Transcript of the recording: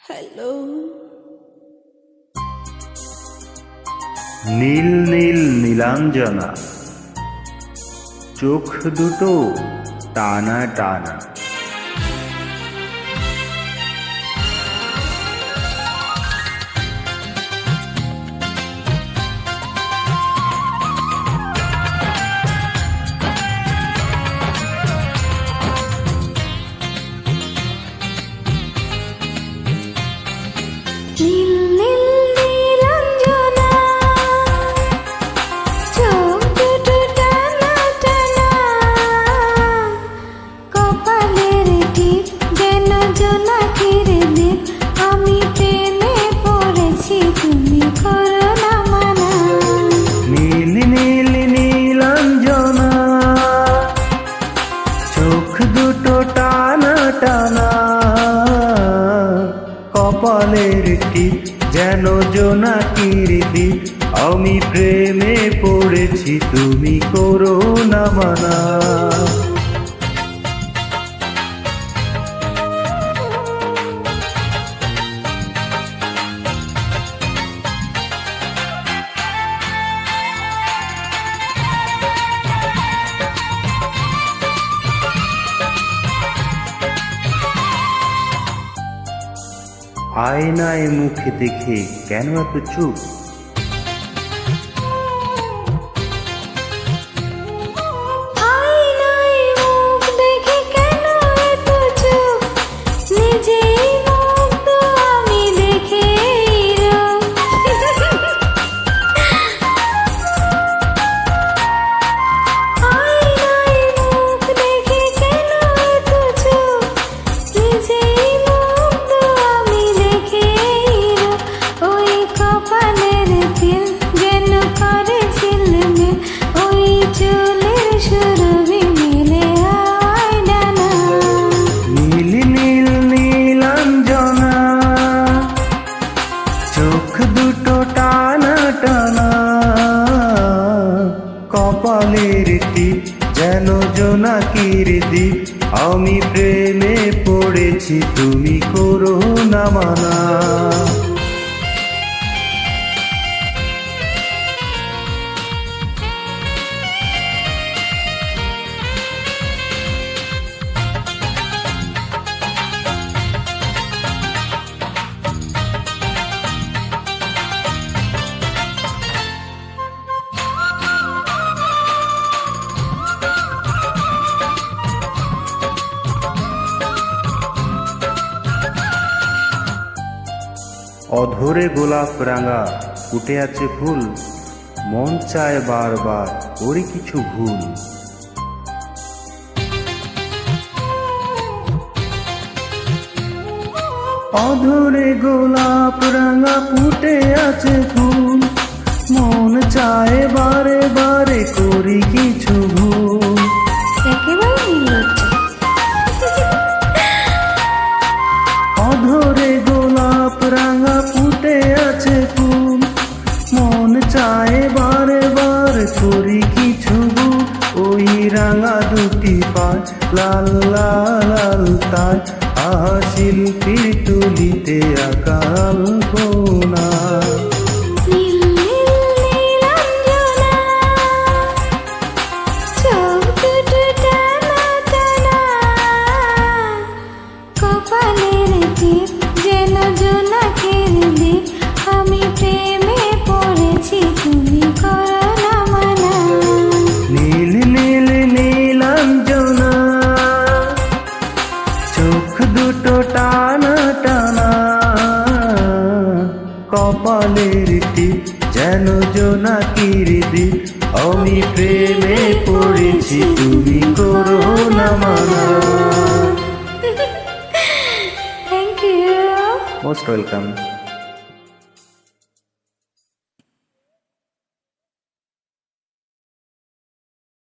Hello. নীল নীল নীলাঞ্জনা, চোখ দুটো টানা টানা। নীল নীল নীলাঞ্জনা, চোখ দুটো টানা টানা, কপালের টিপ যেন জোনাকির দ্বীপ। আমি প্রেমে পড়েছি, তুমি করো না মানা। নীল নীল নীলাঞ্জনা, চোখ দুটো টানা টানা, কপালের টিপ যেন জোনাকির দ্বীপ। আমি প্রেমে পড়েছি, তুমি করো না মানা। আয়নায় মুখে দেখে কেন এত চুপ? আয়নায় মুখ দেখে কেন এত চুপ? নিজেই মুগ্ধ আমি দেখে রূপ। আয়নায় মুখ দেখে কেন এত চুপ? নিজেই মুগ্ধ আমি দেখে রূপ। ওই কপালের তিল যেন করে ঝিলমিল, ওই চুলের সুরভি মিলে হাওয়ায় ডানা। নীল নীল নীলাঞ্জনা, চোখ দুটো টানা টানা, কপালের টিপ যেন জোনাকির দ্বীপ। আমি প্রেমে পড়েছি, তুমি করো না মানা। অধরে গোলাপ রাঙা, ফুটে আছে ফুল, মন চায় বারবার করি কিছু ভুল। অধরে গোলাপ রাঙা, ফুটে আছে ফুল, মন চায় বারে বারে করি কিছু ভুল। একেবারে নির্লজ্জ। অধরে গোলাপ রাঙা, ফুটে আছে ফুল, মন চায় বারে বারে করি কিছু ভুল। ওই রাঙা দুটি পায় লাল লাল লাল তাই, আহা শিল্পীর তুলিতে আকাল কোনা। নীল নীল নীলাঞ্জনা, চোখ দুটো টানা টানা, কপালের টিপ যেন জোনাকির দ্বীপ। আমি প্রেমে পড়েছি, তুমি করো না মানা। নীল নীল নীলাঞ্জনা, চোখ দুটো টানা টানা, কপালের টিপ যেন জোনাকির দ্বীপ। আমি প্রেমে পড়েছি, তুমি করো না মানা। Thank you. Most welcome.